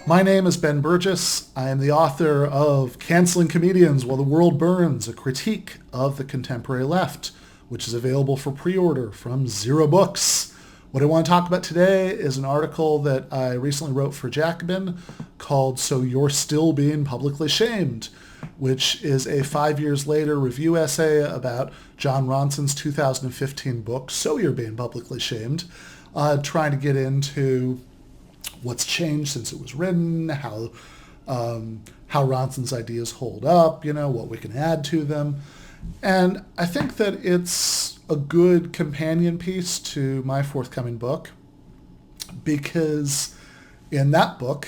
My name is Ben Burgis. I am the author of Canceling Comedians While the World Burns, a critique of the contemporary left, which is available for pre-order from Zer0 Books. What I want to talk about today is an article that I recently wrote for Jacobin called So You're Still Being Publicly Shamed, which is a 5 years later review essay about Jon Ronson's 2015 book, So You're Being Publicly Shamed, trying to get into what's changed since it was written, how Ronson's ideas hold up, what we can add to them. And I think that it's a good companion piece to my forthcoming book, because in that book,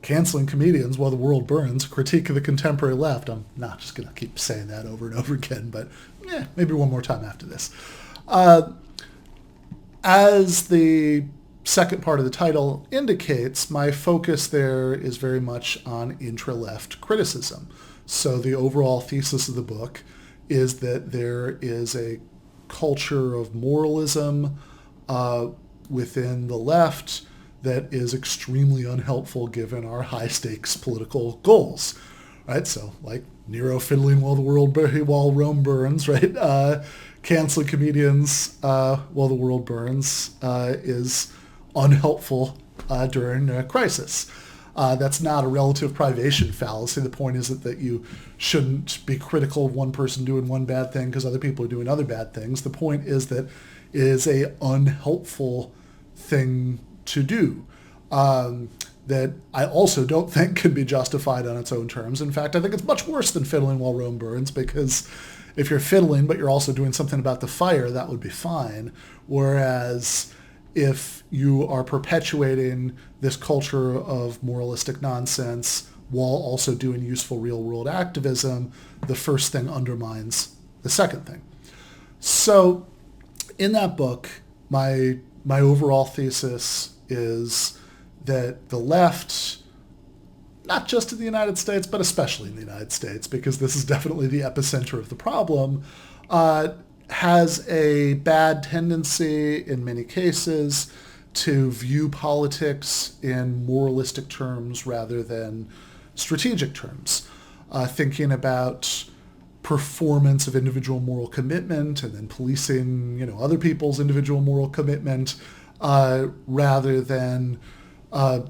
Canceling Comedians While the World Burns, a critique of the contemporary left, I'm not just going to keep saying that over and over again, but maybe one more time after this. As the second part of the title indicates, my focus there is very much on intra-left criticism. So the overall thesis of the book is that there is a culture of moralism within the left that is extremely unhelpful given our high-stakes political goals, right? So like Nero fiddling while Rome burns, right? Canceling comedians while the world burns is unhelpful during a crisis. That's not a relative privation fallacy. The point isn't that you shouldn't be critical of one person doing one bad thing because other people are doing other bad things. The point is that it is a unhelpful thing to do that I also don't think can be justified on its own terms. In fact, I think it's much worse than fiddling while Rome burns, because if you're fiddling but you're also doing something about the fire, that would be fine. Whereas if you are perpetuating this culture of moralistic nonsense while also doing useful real-world activism, the first thing undermines the second thing. So in that book, my overall thesis is that the left, not just in the United States, but especially in the United States, because this is definitely the epicenter of the problem, has a bad tendency in many cases to view politics in moralistic terms rather than strategic terms, thinking about performance of individual moral commitment and then policing, other people's individual moral commitment, rather than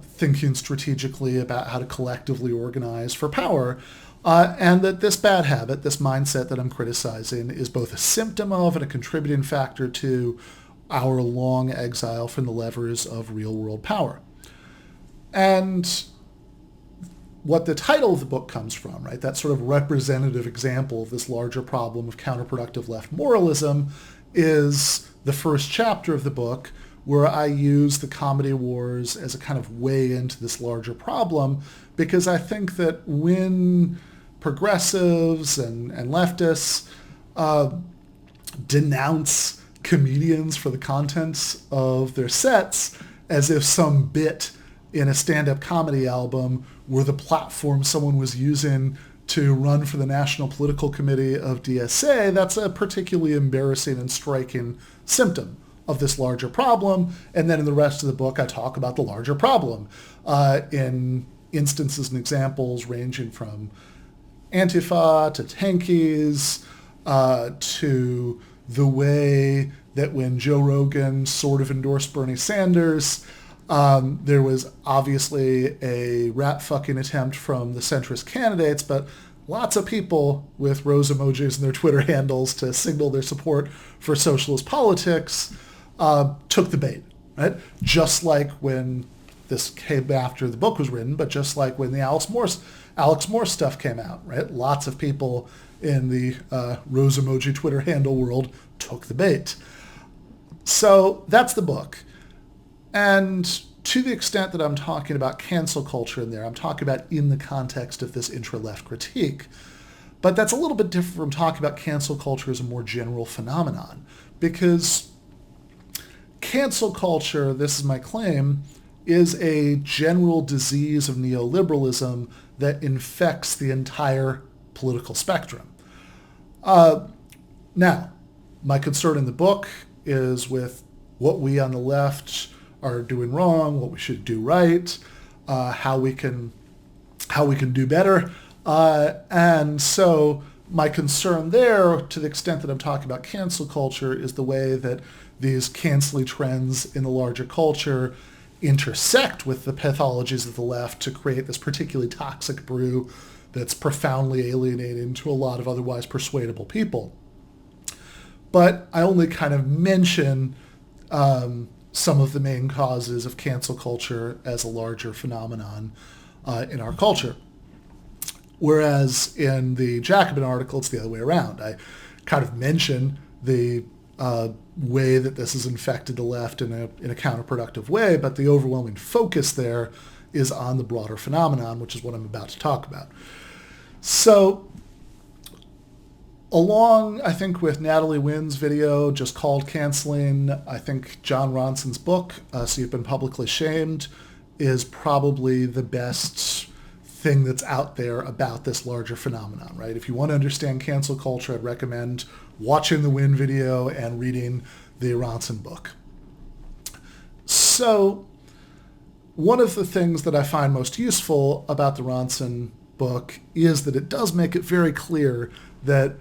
thinking strategically about how to collectively organize for power. And that this bad habit, this mindset that I'm criticizing, is both a symptom of and a contributing factor to our long exile from the levers of real-world power. And what the title of the book comes from, right, that sort of representative example of this larger problem of counterproductive left moralism, is the first chapter of the book, where I use the comedy wars as a kind of way into this larger problem, because I think that when progressives and leftists denounce comedians for the contents of their sets as if some bit in a stand-up comedy album were the platform someone was using to run for the National Political Committee of DSA, that's a particularly embarrassing and striking symptom of this larger problem. And then in the rest of the book, I talk about the larger problem in instances and examples ranging from Antifa to tankies to the way that when Joe Rogan sort of endorsed Bernie Sanders, there was obviously a rat-fucking attempt from the centrist candidates, but lots of people with rose emojis in their Twitter handles to signal their support for socialist politics took the bait, right? Just like when this came after the book was written, but just like when the Alex Morse stuff came out, right? Lots of people in the rose emoji Twitter handle world took the bait. So that's the book. And to the extent that I'm talking about cancel culture in there, I'm talking about in the context of this intra-left critique. But that's a little bit different from talking about cancel culture as a more general phenomenon, because cancel culture, this is my claim, is a general disease of neoliberalism that infects the entire political spectrum. Now, my concern in the book is with what we on the left are doing wrong, what we should do right. how we can do better. And so my concern there, to the extent that I'm talking about cancel culture, is the way that these canceling trends in the larger culture intersect with the pathologies of the left to create this particularly toxic brew that's profoundly alienating to a lot of otherwise persuadable people. But I only kind of mention some of the main causes of cancel culture as a larger phenomenon in our culture. Whereas in the Jacobin article, it's the other way around. I kind of mention the way that this has infected the left in a counterproductive way, but the overwhelming focus there is on the broader phenomenon, which is what I'm about to talk about. So along, I think, with Natalie Wynn's video just called Canceling, I think John Ronson's book, So You've Been Publicly Shamed, is probably the best thing that's out there about this larger phenomenon, right? If you want to understand cancel culture, I'd recommend watching the Wynn video and reading the Ronson book. So one of the things that I find most useful about the Ronson book is that it does make it very clear that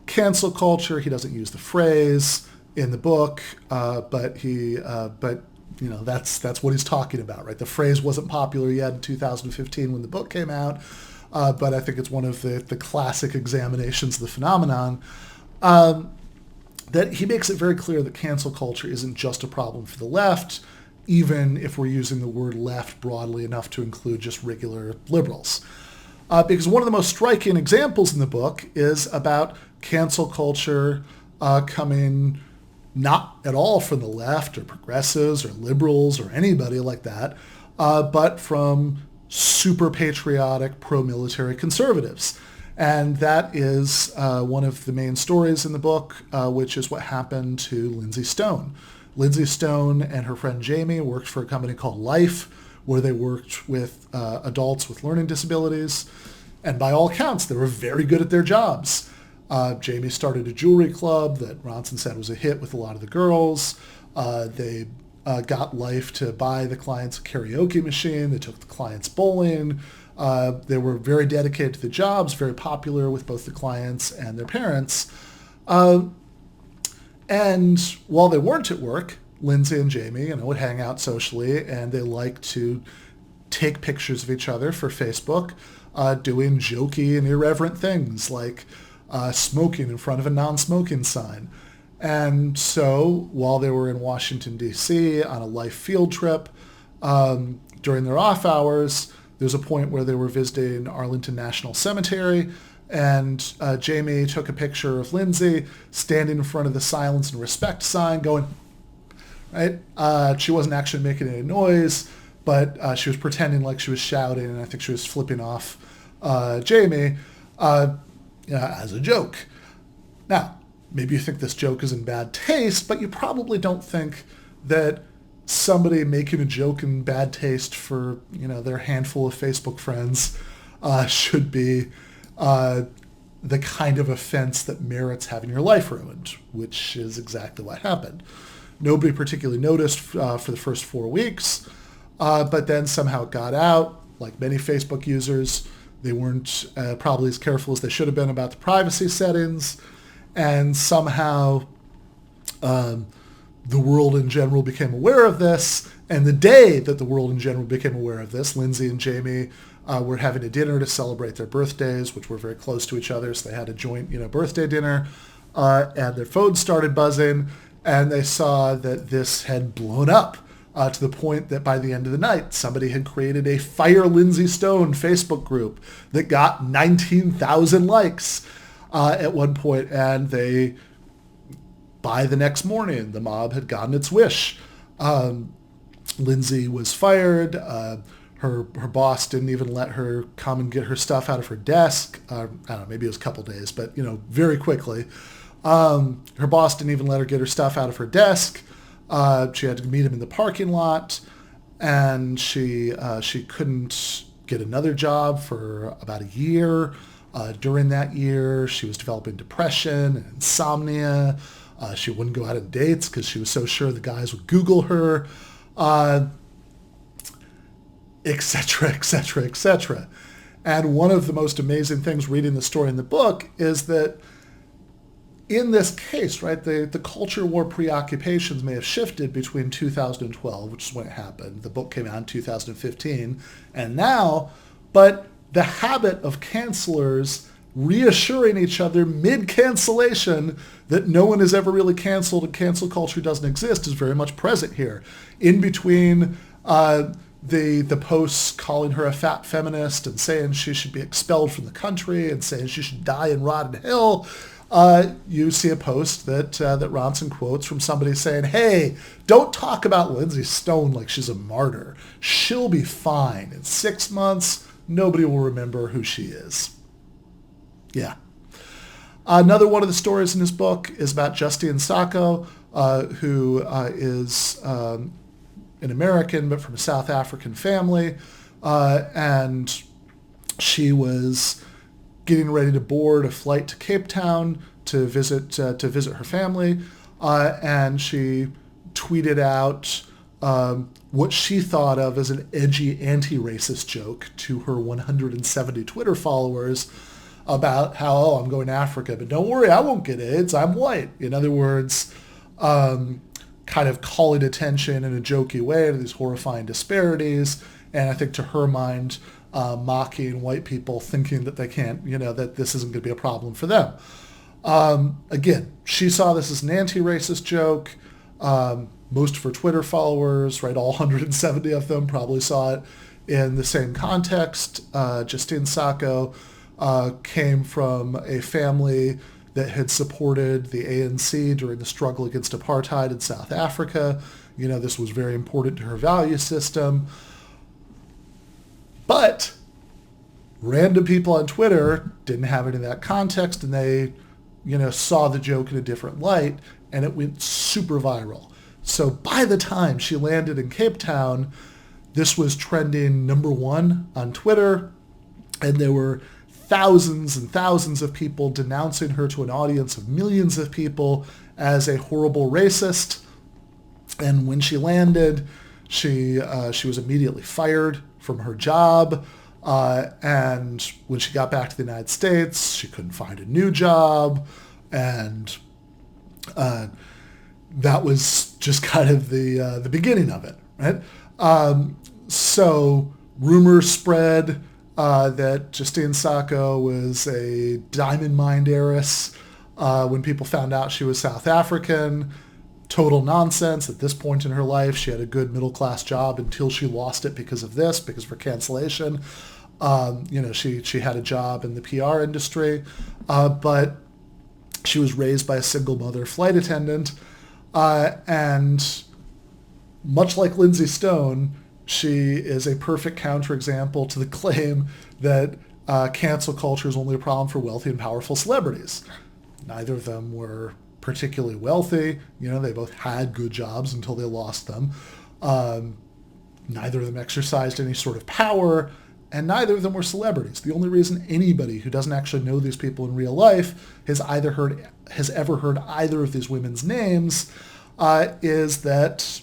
cancel culture, he doesn't use the phrase in the book, but you know, that's what he's talking about, right? The phrase wasn't popular yet in 2015 when the book came out, but I think it's one of the classic examinations of the phenomenon, that he makes it very clear that cancel culture isn't just a problem for the left, even if we're using the word left broadly enough to include just regular liberals. Because one of the most striking examples in the book is about cancel culture coming not at all from the left or progressives or liberals or anybody like that, but from super patriotic pro-military conservatives. And that is one of the main stories in the book, which is what happened to Lindsay Stone. Lindsay Stone and her friend Jamie worked for a company called Life, where they worked with adults with learning disabilities. And by all accounts, they were very good at their jobs. Jamie started a jewelry club that Ronson said was a hit with a lot of the girls. They got Life to buy the clients a karaoke machine. They took the clients bowling. They were very dedicated to the jobs, very popular with both the clients and their parents. And while they weren't at work, Lindsay and Jamie, would hang out socially, and they liked to take pictures of each other for Facebook, doing jokey and irreverent things like smoking in front of a non-smoking sign. And so while they were in Washington, D.C. on a Life field trip, during their off hours, there's a point where they were visiting Arlington National Cemetery, and Jamie took a picture of Lindsay standing in front of the Silence and Respect sign going, right? She wasn't actually making any noise, but she was pretending like she was shouting, and I think she was flipping off Jamie as a joke. Now, maybe you think this joke is in bad taste, but you probably don't think that somebody making a joke in bad taste for their handful of Facebook friends should be the kind of offense that merits having your life ruined, which is exactly what happened. Nobody particularly noticed for the first 4 weeks, but then somehow it got out. Like many Facebook users, they weren't probably as careful as they should have been about the privacy settings, and somehow the world in general became aware of this. And the day that the world in general became aware of this, Lindsay and Jamie were having a dinner to celebrate their birthdays, which were very close to each other, so they had a joint birthday dinner, and their phones started buzzing, and they saw that this had blown up to the point that by the end of the night, somebody had created a Fire Lindsay Stone Facebook group that got 19,000 likes at one point, and by the next morning, the mob had gotten its wish. Lindsay was fired. Her boss didn't even let her come and get her stuff out of her desk. I don't know, maybe it was a couple days, but very quickly. Her boss didn't even let her get her stuff out of her desk. She had to meet him in the parking lot, and she couldn't get another job for about a year. During that year, she was developing depression and insomnia. She wouldn't go out on dates because she was so sure the guys would Google her. etc., etc., etc. And one of the most amazing things reading the story in the book is that in this case, right, the culture war preoccupations may have shifted between 2012, which is when it happened. The book came out in 2015, and now, but the habit of cancelers reassuring each other mid-cancellation that no one is ever really canceled and cancel culture doesn't exist is very much present here. In between the posts calling her a fat feminist and saying she should be expelled from the country and saying she should die and rot in hell, you see a post that Ronson quotes from somebody saying, hey, don't talk about Lindsay Stone like she's a martyr. She'll be fine. In 6 months, nobody will remember who she is. Yeah. Another one of the stories in this book is about Justine Sacco, who is an American but from a South African family, and she was getting ready to board a flight to Cape Town to visit her family, and she tweeted out what she thought of as an edgy anti-racist joke to her 170 Twitter followers about how, oh, I'm going to Africa, but don't worry, I won't get AIDS, I'm white. In other words, kind of calling attention in a jokey way to these horrifying disparities, and I think to her mind, mocking white people, thinking that they can't, that this isn't going to be a problem for them. Again, she saw this as an anti-racist joke. Most of her Twitter followers, right, all 170 of them probably saw it in the same context. Justine Sacco came from a family that had supported the ANC during the struggle against apartheid in South Africa. This was very important to her value system. But random people on Twitter didn't have any of that context, and they, saw the joke in a different light, and it went super viral. So by the time she landed in Cape Town, this was trending #1 on Twitter, and there were thousands and thousands of people denouncing her to an audience of millions of people as a horrible racist. And when she landed, she was immediately fired from her job. And when she got back to the United States, she couldn't find a new job. And that was just kind of the beginning of it, right? So rumors spread that Justine Sacco was a diamond mine heiress. When people found out she was South African, total nonsense. At this point in her life, she had a good middle-class job until she lost it because of her cancellation. She had a job in the PR industry, but she was raised by a single mother flight attendant. And much like Lindsay Stone, she is a perfect counterexample to the claim that cancel culture is only a problem for wealthy and powerful celebrities. Neither of them were particularly wealthy. They both had good jobs until they lost them. Neither of them exercised any sort of power, and neither of them were celebrities. The only reason anybody who doesn't actually know these people in real life has ever heard either of these women's names is that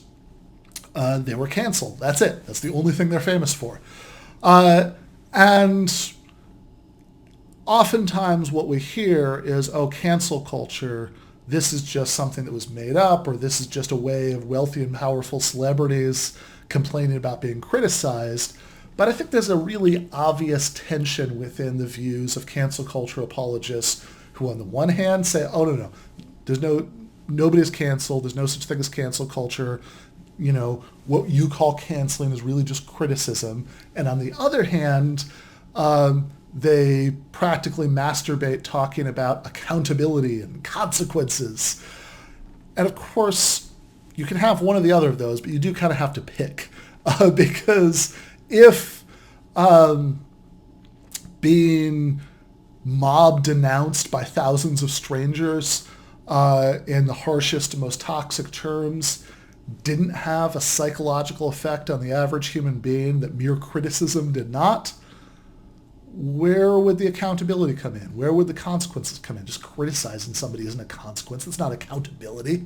they were canceled. That's it. That's the only thing they're famous for. And oftentimes what we hear is, oh, cancel culture, this is just something that was made up, or this is just a way of wealthy and powerful celebrities complaining about being criticized. But I think there's a really obvious tension within the views of cancel culture apologists who on the one hand say, oh, no, nobody's canceled. There's no such thing as cancel culture. What you call canceling is really just criticism. And on the other hand, they practically masturbate talking about accountability and consequences. And of course, you can have one or the other of those, but you do kind of have to pick. Because if being mob denounced by thousands of strangers in the harshest and most toxic terms didn't have a psychological effect on the average human being that mere criticism did not, where would the accountability come in? Where would the consequences come in? Just criticizing somebody isn't a consequence. It's not accountability.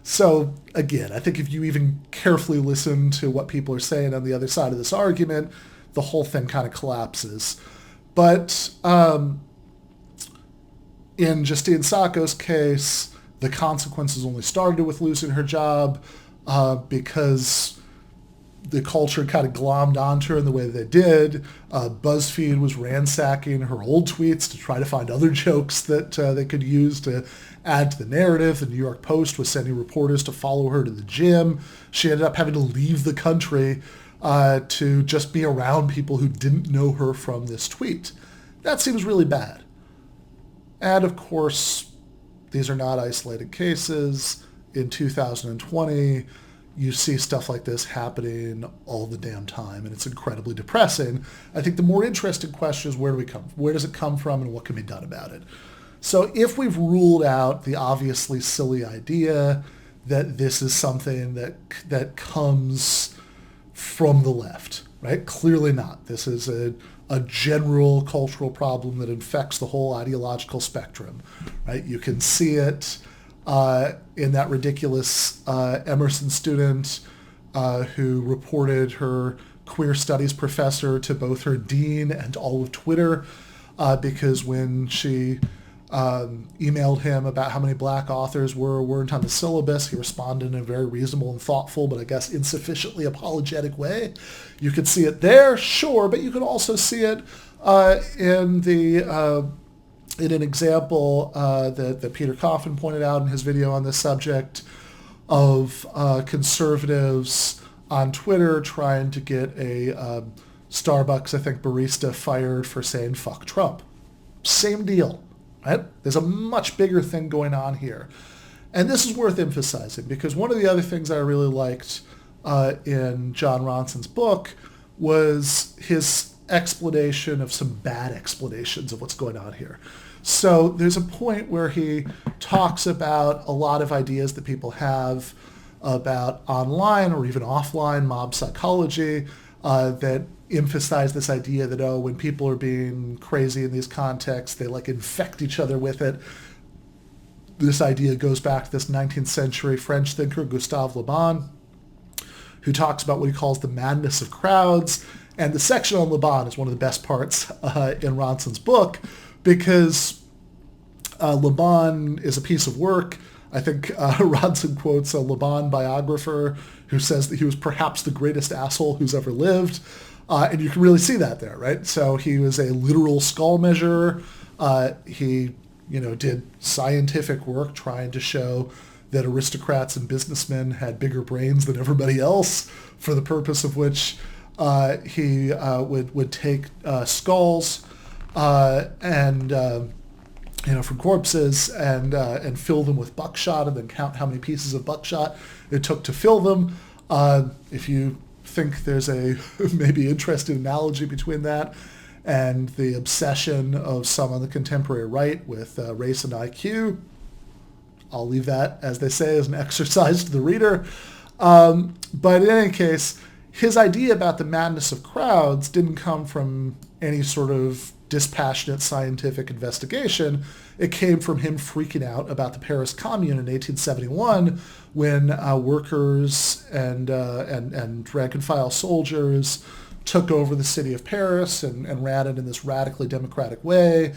So again, I think if you even carefully listen to what people are saying on the other side of this argument, the whole thing kind of collapses. But in Justine Sacco's case, the consequences only started with losing her job because the culture kind of glommed onto her in the way they did. BuzzFeed was ransacking her old tweets to try to find other jokes that they could use to add to the narrative. The New York Post was sending reporters to follow her to the gym. She ended up having to leave the country to just be around people who didn't know her from this tweet. That seems really bad. And of course, these are not isolated cases. In 2020, you see stuff like this happening all the damn time, and it's incredibly depressing. I think the more interesting question is, where does it come from, and what can be done about it? So if we've ruled out the obviously silly idea that this is something that comes from the left, right? Clearly not. This is a general cultural problem that infects the whole ideological spectrum, right? You can see it in that ridiculous Emerson student who reported her queer studies professor to both her dean and all of Twitter because when she emailed him about how many black authors weren't on the syllabus, he responded in a very reasonable and thoughtful, but I guess insufficiently apologetic way. You could see it there, sure, but you could also see it in an example that Peter Coffin pointed out in his video on this subject of conservatives on Twitter trying to get a Starbucks, I think, barista fired for saying fuck Trump. Same deal, right? There's a much bigger thing going on here. And this is worth emphasizing because one of the other things I really liked in Jon Ronson's book was his explanation of some bad explanations of what's going on here. So there's a point where he talks about a lot of ideas that people have about online or even offline mob psychology that emphasize this idea that, oh, when people are being crazy in these contexts, they like infect each other with it. This idea goes back to this 19th century French thinker, Gustave Le Bon, who talks about what he calls the madness of crowds. And the section on Le Bon is one of the best parts in Ronson's book because Le Bon is a piece of work. I think Ronson quotes a Le Bon biographer who says that he was perhaps the greatest asshole who's ever lived. And you can really see that there, right? So he was a literal skull measurer. He, did scientific work trying to show that aristocrats and businessmen had bigger brains than everybody else, for the purpose of which he would take skulls from corpses and fill them with buckshot and then count how many pieces of buckshot it took to fill them. If you think there's a maybe interesting analogy between that and the obsession of some on the contemporary right with race and IQ, I'll leave that, as they say, as an exercise to the reader. But in any case, his idea about the madness of crowds didn't come from any sort of dispassionate scientific investigation. It came from him freaking out about the Paris Commune in 1871 when workers and rank and file soldiers took over the city of Paris and ran it in this radically democratic way,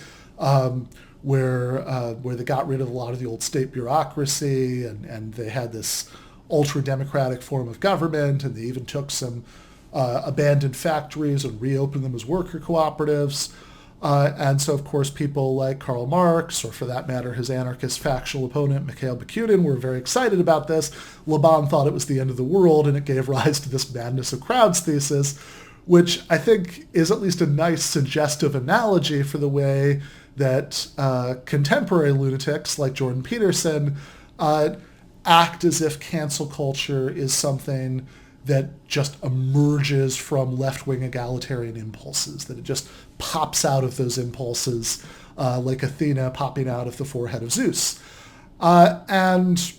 where they got rid of a lot of the old state bureaucracy and they had this ultra-democratic form of government, and they even took some abandoned factories and reopened them as worker cooperatives. And so, of course, people like Karl Marx, or for that matter, his anarchist factional opponent, Mikhail Bakunin, were very excited about this. Le Bon thought it was the end of the world, and it gave rise to this madness of crowds thesis, which I think is at least a nice suggestive analogy for the way that contemporary lunatics like Jordan Peterson act as if cancel culture is something that just emerges from left-wing egalitarian impulses, that it just pops out of those impulses like Athena popping out of the forehead of Zeus. And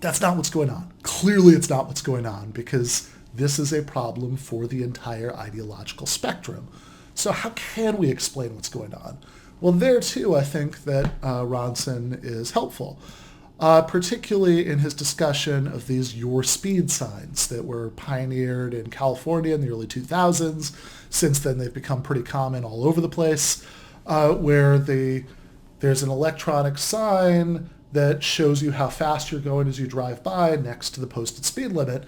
that's not what's going on. Clearly it's not what's going on, because this is a problem for the entire ideological spectrum. So how can we explain what's going on? Well, there too, I think that Ronson is helpful, particularly in his discussion of these your speed signs that were pioneered in California in the early 2000s. Since then, they've become pretty common all over the place, where there's an electronic sign that shows you how fast you're going as you drive by next to the posted speed limit.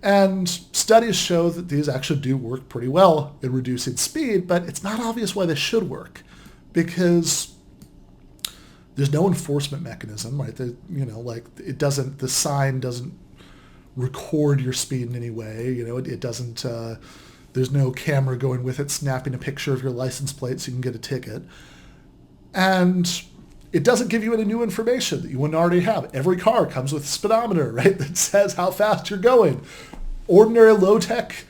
And studies show that these actually do work pretty well in reducing speed, but it's not obvious why they should work, because there's no enforcement mechanism, right? The sign doesn't record your speed in any way. It doesn't, there's no camera going with it snapping a picture of your license plate so you can get a ticket. And it doesn't give you any new information that you wouldn't already have. Every car comes with a speedometer, right, that says how fast you're going. Ordinary low-tech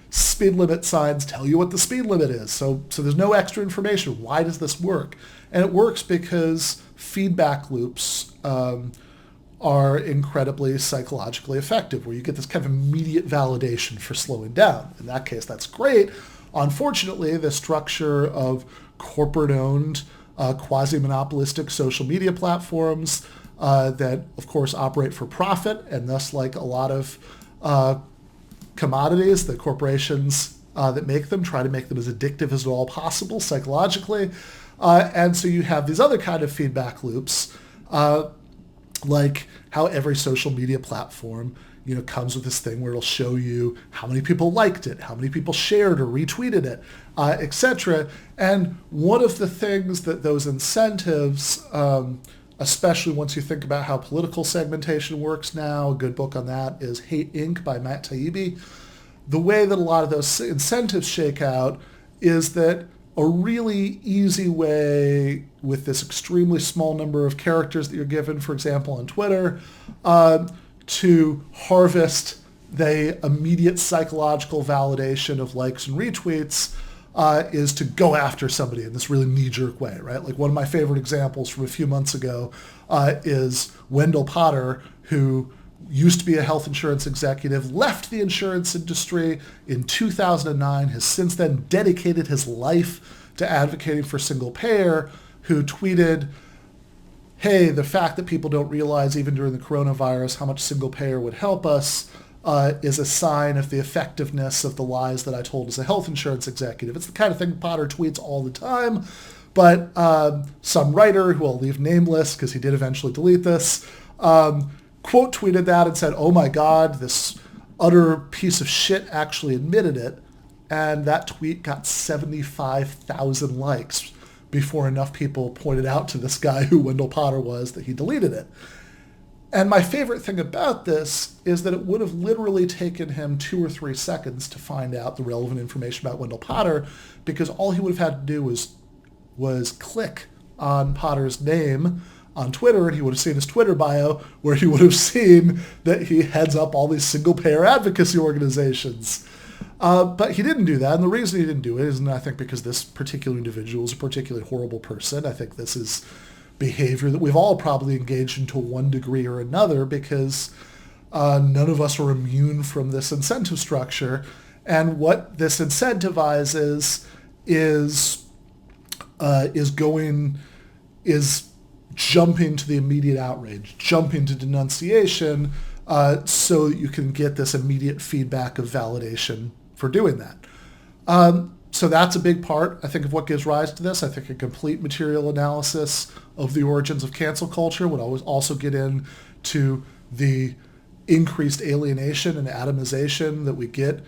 speed limit signs tell you what the speed limit is. So there's no extra information. Why does this work? And it works because feedback loops are incredibly psychologically effective, where you get this kind of immediate validation for slowing down. In that case, that's great. Unfortunately, the structure of corporate-owned, quasi-monopolistic social media platforms that, of course, operate for profit, and thus, like a lot of commodities, the corporations that make them try to make them as addictive as at all possible psychologically. And so you have these other kind of feedback loops, like how every social media platform comes with this thing where it'll show you how many people liked it, how many people shared or retweeted it, etc. And one of the things that those incentives, especially once you think about how political segmentation works now, a good book on that is Hate Inc. by Matt Taibbi. The way that a lot of those incentives shake out is that a really easy way with this extremely small number of characters that you're given, for example, on Twitter, to harvest the immediate psychological validation of likes and retweets is to go after somebody in this really knee-jerk way, right? Like one of my favorite examples from a few months ago is Wendell Potter, who used to be a health insurance executive, left the insurance industry in 2009, has since then dedicated his life to advocating for single payer, who tweeted, hey, the fact that people don't realize even during the coronavirus how much single payer would help us is a sign of the effectiveness of the lies that I told as a health insurance executive. It's the kind of thing Potter tweets all the time, but some writer, who I'll leave nameless because he did eventually delete this, quote tweeted that and said, oh my God, this utter piece of shit actually admitted it. And that tweet got 75,000 likes before enough people pointed out to this guy who Wendell Potter was that he deleted it. And my favorite thing about this is that it would have literally taken him 2 or 3 seconds to find out the relevant information about Wendell Potter, because all he would have had to do was click on Potter's name on Twitter, and he would have seen his Twitter bio, where he would have seen that he heads up all these single-payer advocacy organizations. But he didn't do that, and the reason he didn't do it isn't, I think, because this particular individual is a particularly horrible person. I think this is behavior that we've all probably engaged in to one degree or another, because none of us are immune from this incentive structure. And what this incentivizes is jumping to the immediate outrage, jumping to denunciation, so that you can get this immediate feedback of validation for doing that. So that's a big part, I think, of what gives rise to this. I think a complete material analysis of the origins of cancel culture would always also get into the increased alienation and atomization that we get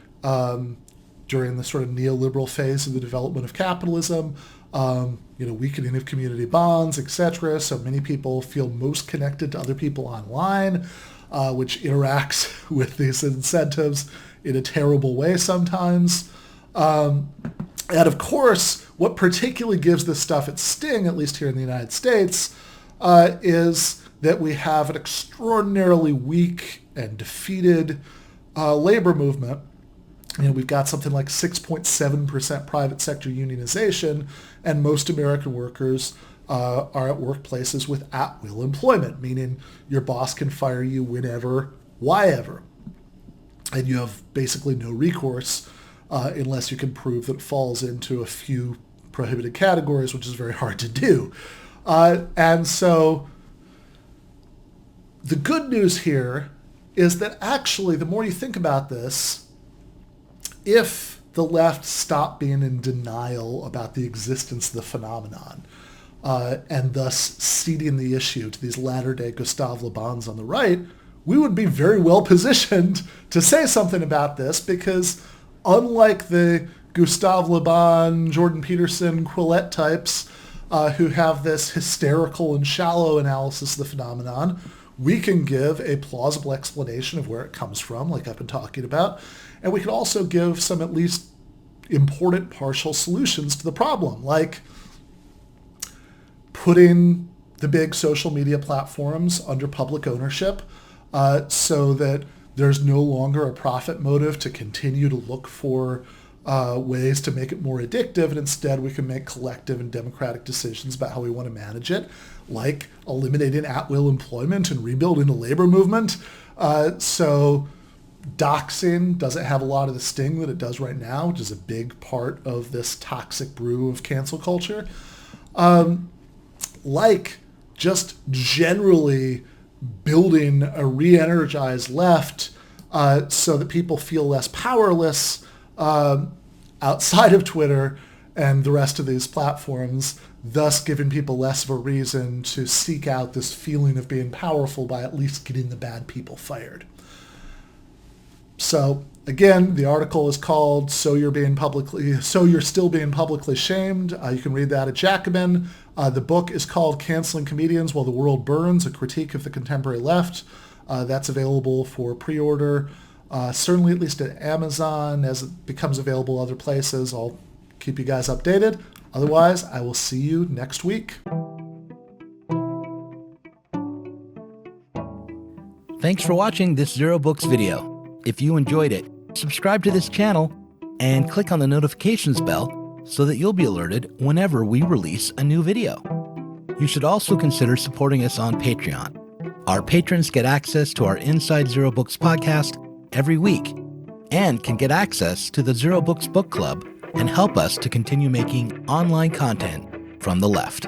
during the sort of neoliberal phase of the development of capitalism, weakening of community bonds, etc. So many people feel most connected to other people online, which interacts with these incentives in a terrible way sometimes. And of course, what particularly gives this stuff its sting, at least here in the United States, is that we have an extraordinarily weak and defeated labor movement. We've got something like 6.7% private sector unionization, and most American workers are at workplaces with at-will employment, meaning your boss can fire you whenever, why ever. And you have basically no recourse unless you can prove that it falls into a few prohibited categories, which is very hard to do. And so the good news here is that actually, the more you think about this, if the left stopped being in denial about the existence of the phenomenon, and thus ceding the issue to these latter-day Gustave Le Bons on the right, we would be very well positioned to say something about this, because unlike the Gustave Le Bon, Jordan Peterson, Quillette types who have this hysterical and shallow analysis of the phenomenon, we can give a plausible explanation of where it comes from, like I've been talking about, and we can also give some at least important partial solutions to the problem, like putting the big social media platforms under public ownership so that there's no longer a profit motive to continue to look for ways to make it more addictive, and instead we can make collective and democratic decisions about how we want to manage it, like eliminating at-will employment and rebuilding the labor movement. So doxing doesn't have a lot of the sting that it does right now, which is a big part of this toxic brew of cancel culture. Like just generally building a re-energized left so that people feel less powerless outside of Twitter and the rest of these platforms, thus giving people less of a reason to seek out this feeling of being powerful by at least getting the bad people fired. So again, the article is called So You're Still Being Publicly Shamed. You can read that at Jacobin. The book is called Canceling Comedians While the World Burns, A Critique of the Contemporary Left. That's available for pre-order, certainly at least at Amazon. As it becomes available other places, I'll keep you guys updated. Otherwise, I will see you next week. Thanks for watching this Zer0 Books video. If you enjoyed it, subscribe to this channel and click on the notifications bell so that you'll be alerted whenever we release a new video. You should also consider supporting us on Patreon. Our patrons get access to our Inside Zer0 Books podcast every week and can get access to the Zer0 Books book club and help us to continue making online content from the left.